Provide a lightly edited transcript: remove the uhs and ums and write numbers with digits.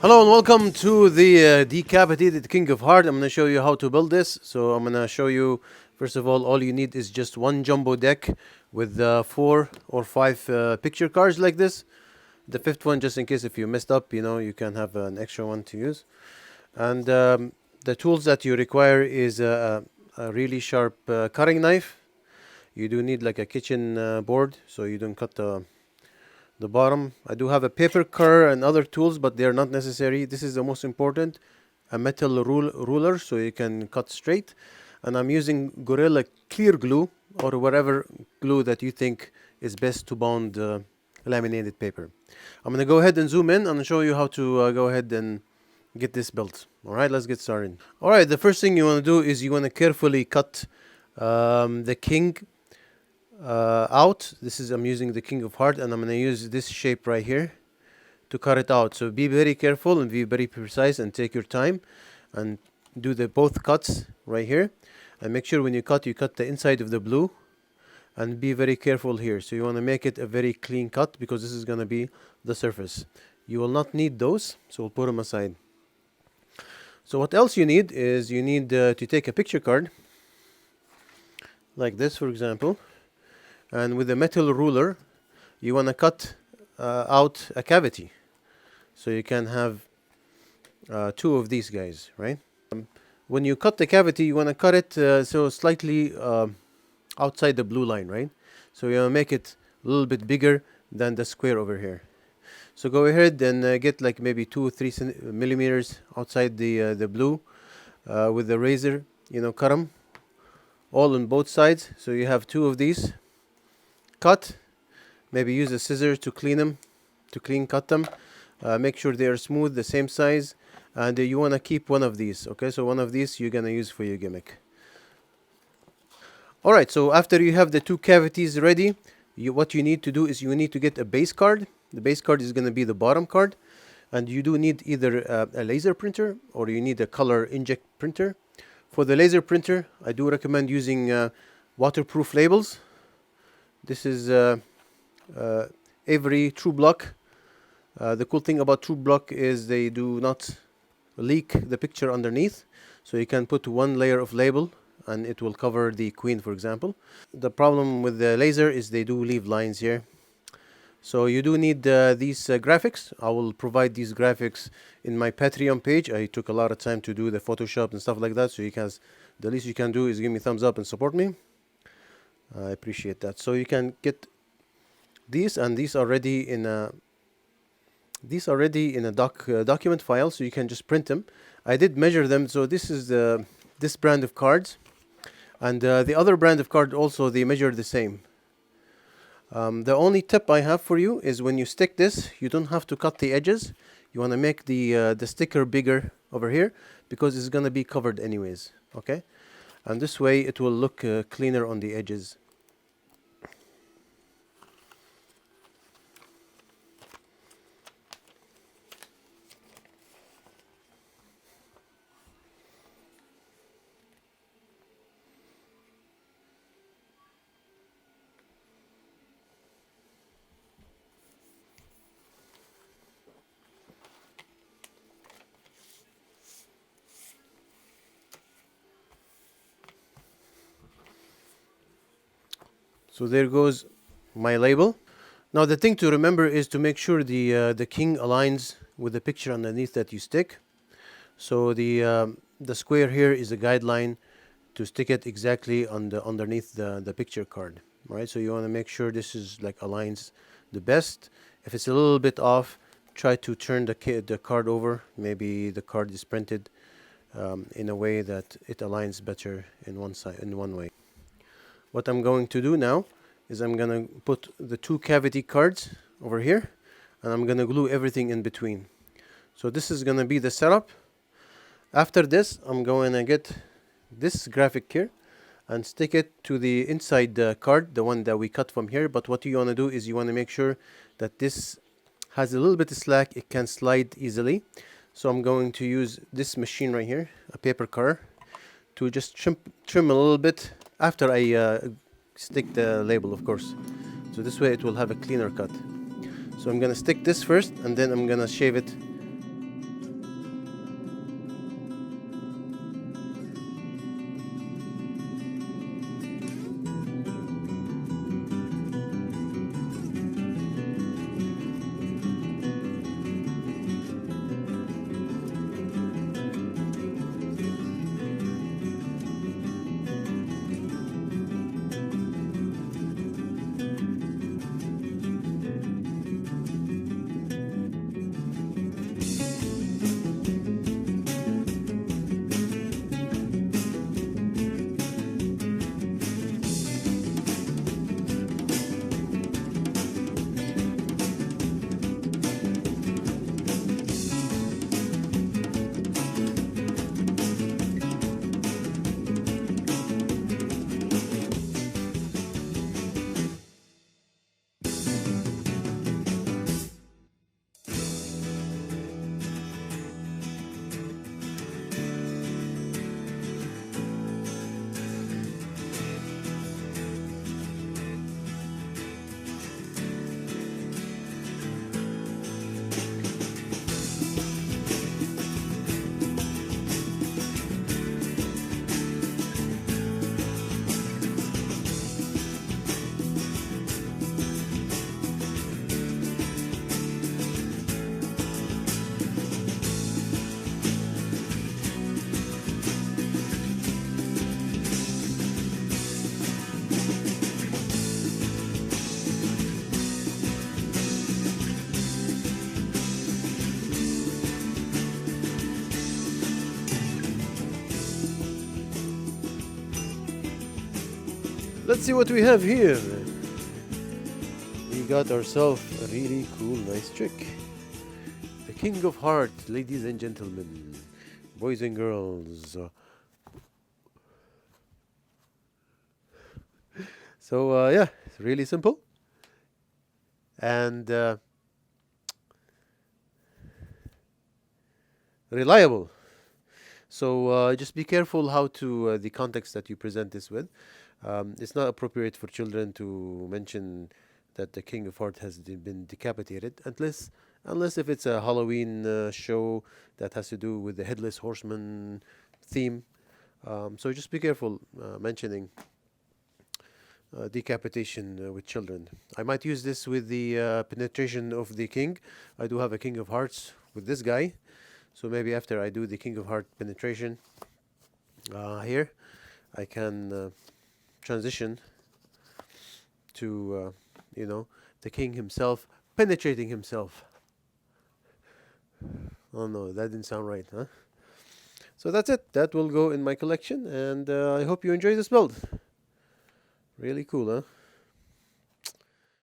Hello and welcome to the Decapitated King of Heart. I'm going to show you how to build this. So I'm going to show you, first of all you need is just one jumbo deck with 4 or 5 picture cards like this. The fifth one, just in case if you messed up, you can have an extra one to use. And the tools that you require is a really sharp cutting knife. You do need like a kitchen board so you don't cut the bottom. I do have a paper cutter and other tools, but they are not necessary. This is the most important, a metal ruler so you can cut straight. And I'm using Gorilla clear glue or whatever glue that you think is best to bond laminated paper. I'm going to go ahead and zoom in and show you how to go ahead and get this built. Alright, let's get started. Alright, the first thing you want to do is you want to carefully cut the king out. I'm using the King of Heart, and I'm going to use this shape right here to cut it out. So be very careful and be very precise and take your time and do the both cuts right here. And make sure when you cut the inside of the blue, and be very careful here. So you want to make it a very clean cut because this is going to be the surface. You will not need those, so we'll put them aside. So what else you need is you need to take a picture card like this, for example. And with a metal ruler you want to cut out a cavity, so you can have 2 of these guys, right? When you cut the cavity you want to cut it so slightly outside the blue line, right? So you want to make it a little bit bigger than the square over here. So go ahead and get like maybe 2 or 3 millimeters outside the blue with the razor, cut them all on both sides. So you have 2 of these. Cut, maybe use a scissor to cut them. Make sure they are smooth, the same size, and you want to keep one of these. Okay, so one of these you're gonna use for your gimmick. Alright, so after you have the 2 cavities ready, what you need to do is you need to get a base card. The base card is gonna be the bottom card, and you do need either a laser printer or you need a color inject printer. For the laser printer, I do recommend using waterproof labels. This is Avery True Block. The cool thing about True Block is they do not leak the picture underneath, so you can put 1 layer of label and it will cover the queen, for example. The problem with the laser is they do leave lines here. So you do need these graphics. I will provide these graphics in my Patreon page. I took a lot of time to do the Photoshop and stuff like that, so the least you can do is give me thumbs up and support me. I appreciate that. So you can get these, and these are already in a document file, so you can just print them. I did measure them, so this is this brand of cards, and the other brand of card also, they measure the same. The only tip I have for you is when you stick this, you don't have to cut the edges. You want to make the sticker bigger over here because it's going to be covered anyways. Okay, and this way it will look cleaner on the edges. So there goes my label. Now the thing to remember is to make sure the king aligns with the picture underneath that you stick. So the square here is a guideline to stick it exactly on underneath the picture card. Right? So you want to make sure this is like aligns the best. If it's a little bit off, try to turn the card over. Maybe the card is printed in a way that it aligns better in one way. What I'm going to do now is I'm going to put the 2 cavity cards over here, and I'm going to glue everything in between. So this is going to be the setup. After this, I'm going to get this graphic here and stick it to the inside card, the one that we cut from here. But what you want to do is you want to make sure that this has a little bit of slack, it can slide easily. So I'm going to use this machine right here, a paper cutter, to just trim a little bit after I stick the label, of course. So this way it will have a cleaner cut. So I'm gonna stick this first, and then I'm gonna shave it Let's see what we have here. We got ourselves a really cool, nice trick. The King of Hearts, ladies and gentlemen, boys and girls. So yeah, it's really simple and reliable. So just be careful how to the context that you present this with. It's not appropriate for children to mention that the King of Hearts has been decapitated, unless if it's a Halloween show that has to do with the headless horseman theme. So just be careful mentioning decapitation with children. I might use this with the penetration of the king. I do have a King of Hearts with this guy, so maybe after I do the King of Hearts penetration here, I can transition to the king himself penetrating himself. Oh no, that didn't sound right, huh? So that's it. That will go in my collection, and I hope you enjoy this build. Really cool, huh?